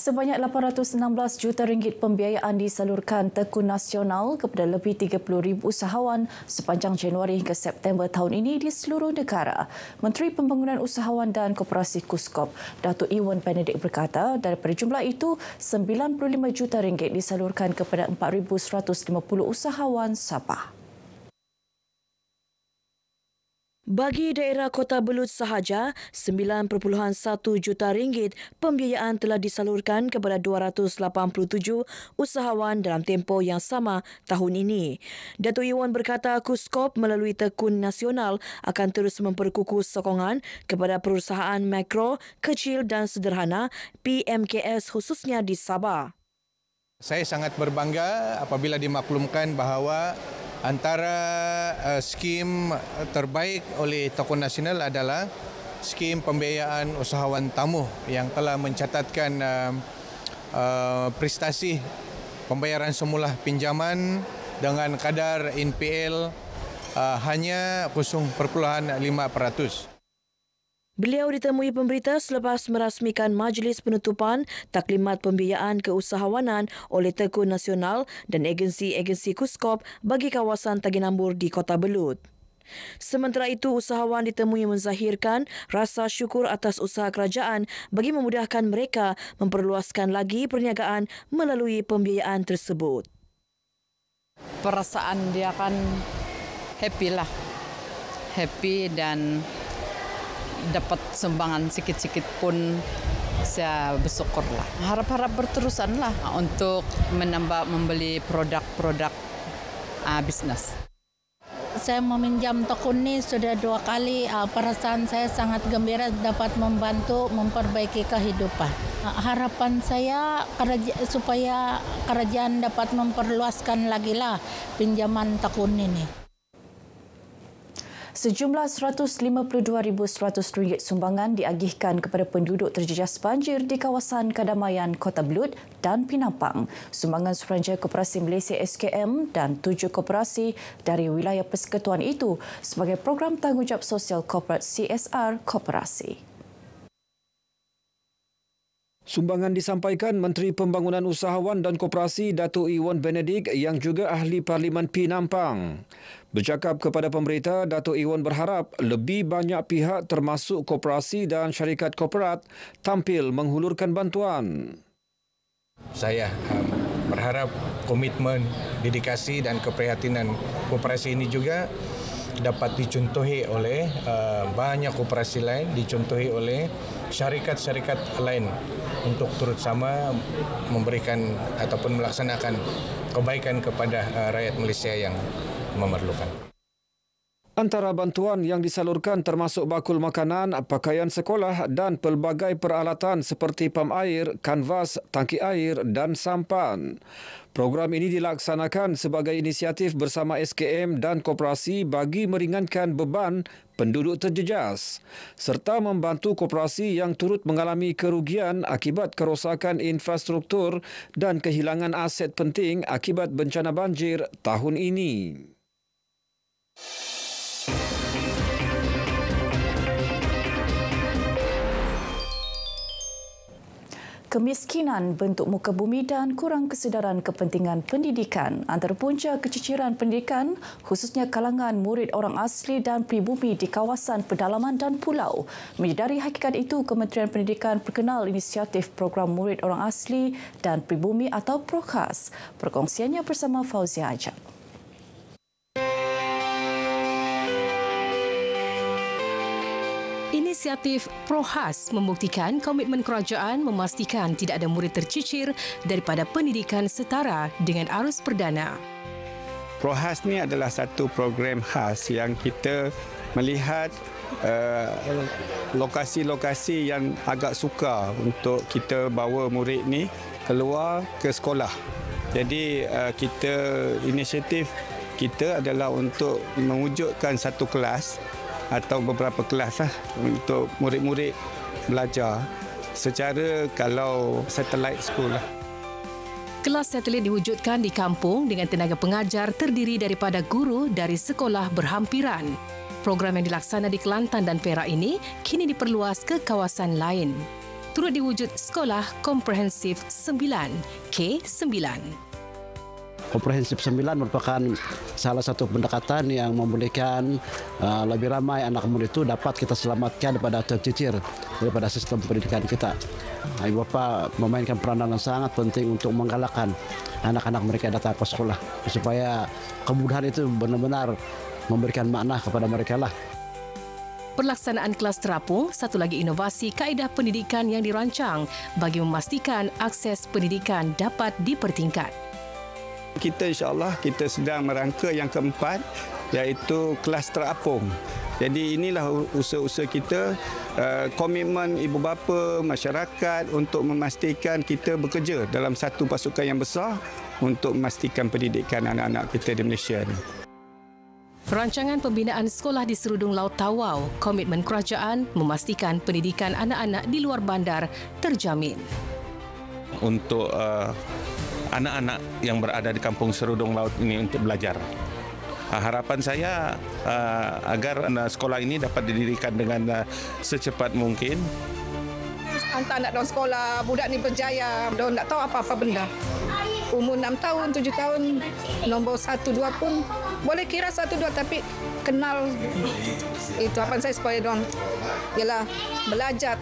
Sebanyak 816 juta ringgit pembiayaan disalurkan Tekun Nasional kepada lebih 30,000 usahawan sepanjang Januari hingga September tahun ini di seluruh negara. Menteri Pembangunan Usahawan dan Koperasi KUSKOP, Datuk Ewan Benedict berkata, daripada jumlah itu, 95 juta ringgit disalurkan kepada 4,150 usahawan Sabah. Bagi daerah Kota Belud sahaja, 9.1 juta ringgit pembiayaan telah disalurkan kepada 287 usahawan dalam tempoh yang sama tahun ini. Datuk Ewan berkata KUSKOP melalui Tekun Nasional akan terus memperkukuh sokongan kepada perusahaan mikro, kecil dan sederhana PMKS khususnya di Sabah. Saya sangat berbangga apabila dimaklumkan bahawa antara skim terbaik oleh Tekun Nasional adalah skim pembiayaan usahawan tamuh yang telah mencatatkan prestasi pembayaran semula pinjaman dengan kadar NPL hanya 0.5%. Beliau ditemui pemberita selepas merasmikan majlis penutupan taklimat pembiayaan keusahawanan oleh Tekun Nasional dan agensi-agensi KUSKOP bagi kawasan Taginambur di Kota Belud. Sementara itu, usahawan ditemui menzahirkan rasa syukur atas usaha kerajaan bagi memudahkan mereka memperluaskan lagi perniagaan melalui pembiayaan tersebut. Perasaan dia kan happy dan dapat sumbangan sikit-sikit pun saya bersyukurlah. Harap-harap berterusanlah untuk membeli produk-produk bisnes. Saya meminjam Tekun ini sudah 2 kali. Perasaan saya sangat gembira dapat membantu memperbaiki kehidupan. Harapan saya supaya kerajaan dapat memperluaskan lagi lah pinjaman Tekun ini. Sejumlah RM152,100 sumbangan diagihkan kepada penduduk terjejas banjir di kawasan Kadamaian, Kota Belud dan Penampang. Sumbangan Suruhanjaya Koperasi Malaysia SKM dan 7 koperasi dari wilayah persekutuan itu sebagai program tanggungjawab sosial korporat CSR koperasi. Sumbangan disampaikan Menteri Pembangunan Usahawan dan Koperasi Datuk Ewan Benedict yang juga Ahli Parlimen Penampang. Bercakap kepada pemberita, Datuk Ewan berharap lebih banyak pihak termasuk koperasi dan syarikat korporat tampil menghulurkan bantuan. Saya berharap komitmen, dedikasi dan keprihatinan koperasi ini juga dapat dicontohi oleh banyak koperasi lain, dicontohi oleh syarikat-syarikat lain untuk turut sama memberikan ataupun melaksanakan kebaikan kepada rakyat Malaysia yang memerlukan. Antara bantuan yang disalurkan termasuk bakul makanan, pakaian sekolah dan pelbagai peralatan seperti pam air, kanvas, tangki air dan sampan. Program ini dilaksanakan sebagai inisiatif bersama SKM dan koperasi bagi meringankan beban penduduk terjejas serta membantu koperasi yang turut mengalami kerugian akibat kerosakan infrastruktur dan kehilangan aset penting akibat bencana banjir tahun ini. Kemiskinan, bentuk muka bumi dan kurang kesedaran kepentingan pendidikan antara punca keciciran pendidikan khususnya kalangan murid orang asli dan pribumi di kawasan pedalaman dan pulau. Menyedari hakikat itu, Kementerian Pendidikan perkenal inisiatif program murid orang asli dan pribumi atau PROKAS. Perkongsiannya bersama Fauzia Ajak. Inisiatif PROKAS membuktikan komitmen kerajaan memastikan tidak ada murid tercicir daripada pendidikan setara dengan arus perdana. PROKAS ni adalah satu program khas yang kita melihat lokasi-lokasi yang agak sukar untuk kita bawa murid ni keluar ke sekolah. Jadi inisiatif kita adalah untuk mewujudkan satu kelas atau beberapa kelas untuk murid-murid belajar secara kalau satellite school lah. Kelas satelit diwujudkan di kampung dengan tenaga pengajar terdiri daripada guru dari sekolah berhampiran. Program yang dilaksana di Kelantan dan Perak ini kini diperluas ke kawasan lain. turut diwujud Sekolah Komprehensif 9 K9. Komprehensif 9 merupakan salah satu pendekatan yang membolehkan lebih ramai anak murid itu dapat kita selamatkan daripada tercicir daripada sistem pendidikan kita. Ibu bapa memainkan peranan yang sangat penting untuk menggalakkan anak-anak mereka datang ke sekolah supaya kemudahan itu benar-benar memberikan makna kepada mereka lah. Pelaksanaan kelas terapung satu lagi inovasi kaedah pendidikan yang dirancang bagi memastikan akses pendidikan dapat dipertingkat. Kita insya-Allah kita sedang merangka yang keempat iaitu kelas terapung. Jadi inilah usaha-usaha kita, komitmen ibu bapa, masyarakat untuk memastikan kita bekerja dalam satu pasukan yang besar untuk memastikan pendidikan anak-anak kita di Malaysia ini. Rancangan pembinaan sekolah di Serudung Laut Tawau, komitmen kerajaan memastikan pendidikan anak-anak di luar bandar terjamin. Untuk anak-anak yang berada di kampung Serudung Laut ini untuk belajar. Harapan saya agar sekolah ini dapat didirikan dengan secepat mungkin. Hantar anak dalam sekolah, budak ni berjaya, dia tak tahu apa-apa benda. Umur 6 tahun, 7 tahun, nombor 1, 2 pun boleh kira 1, 2 tapi kenal. Itu harapan saya supaya dia ialah belajar.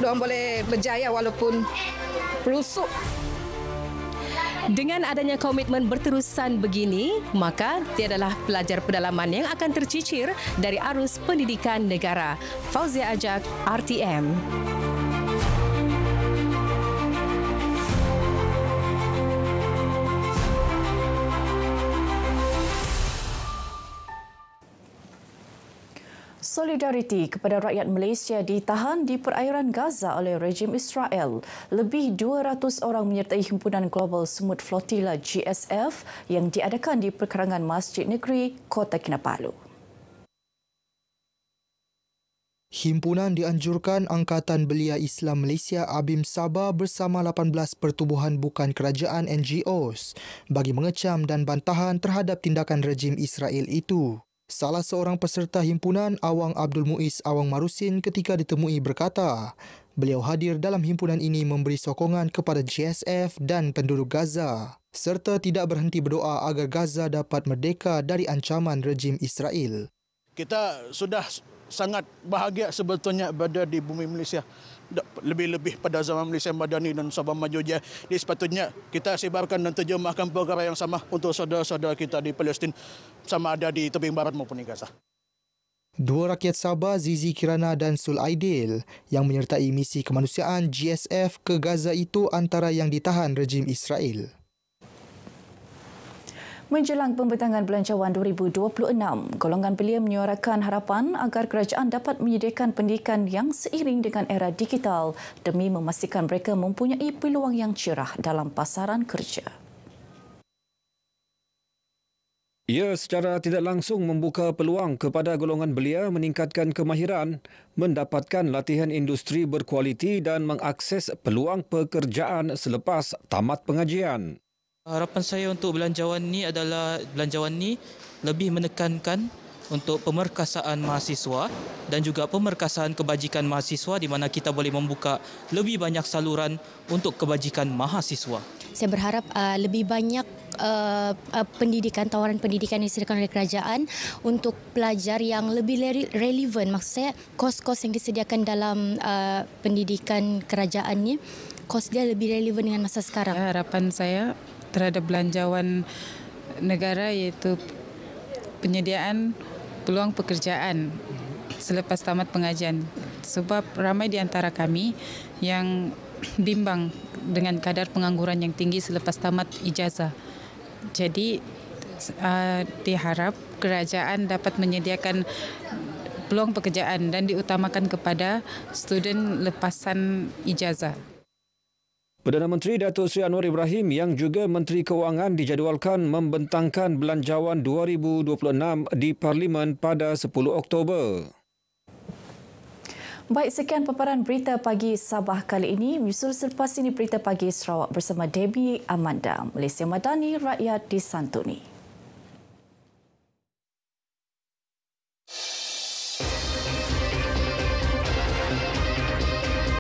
Dia boleh berjaya walaupun pelusuk. Dengan adanya komitmen berterusan begini, maka tiadalah pelajar pedalaman yang akan tercicir dari arus pendidikan negara. Fauzia Ajak, RTM. Solidariti kepada rakyat Malaysia ditahan di perairan Gaza oleh rejim Israel. Lebih 200 orang menyertai Himpunan Global Semut Flotilla GSF yang diadakan di perkarangan Masjid Negeri Kota Kinabalu. Himpunan dianjurkan Angkatan Belia Islam Malaysia ABIM Sabah bersama 18 pertubuhan bukan kerajaan NGOs bagi mengecam dan bantahan terhadap tindakan rejim Israel itu. Salah seorang peserta himpunan, Awang Abdul Muiz Awang Marusin, ketika ditemui berkata, beliau hadir dalam himpunan ini memberi sokongan kepada GSF dan penduduk Gaza, serta tidak berhenti berdoa agar Gaza dapat merdeka dari ancaman rejim Israel. Kita sudah sangat bahagia sebetulnya berada di bumi Malaysia. Lebih-lebih pada zaman Malaysia Madani dan Sabah Maju Jaya. Jadi sepatutnya kita sebarkan dan terjemahkan perkara yang sama untuk saudara-saudara kita di Palestin, sama ada di tebing barat maupun di Gaza. Dua rakyat Sabah, Zizi Kirana dan Sul Aidil, yang menyertai misi kemanusiaan GSF ke Gaza itu antara yang ditahan rejim Israel. Menjelang pembentangan Belanjawan 2026, golongan belia menyuarakan harapan agar kerajaan dapat menyediakan pendidikan yang seiring dengan era digital demi memastikan mereka mempunyai peluang yang cerah dalam pasaran kerja. Ia secara tidak langsung membuka peluang kepada golongan belia meningkatkan kemahiran, mendapatkan latihan industri berkualiti dan mengakses peluang pekerjaan selepas tamat pengajian. Harapan saya untuk belanjawan ni adalah belanjawan ni lebih menekankan untuk pemerkasaan mahasiswa dan juga pemerkasaan kebajikan mahasiswa di mana kita boleh membuka lebih banyak saluran untuk kebajikan mahasiswa. Saya berharap lebih banyak pendidikan, tawaran pendidikan yang disediakan oleh kerajaan untuk pelajar yang lebih relevan. Maksud saya, kos-kos yang disediakan dalam pendidikan kerajaan ni, kos dia lebih relevan dengan masa sekarang. Harapan saya terhadap belanjawan negara iaitu penyediaan peluang pekerjaan selepas tamat pengajian. Sebab ramai di antara kami yang bimbang dengan kadar pengangguran yang tinggi selepas tamat ijazah. Jadi diharap kerajaan dapat menyediakan peluang pekerjaan dan diutamakan kepada student lepasan ijazah. Perdana Menteri Datuk Seri Anwar Ibrahim yang juga Menteri Keuangan dijadualkan membentangkan Belanjawan 2026 di Parlimen pada 10 Oktober. Baik, sekian paparan berita pagi Sabah kali ini. Menyusul selepas ini berita pagi Sarawak bersama Debbie Amanda. Malaysia Madani, rakyat disantuni.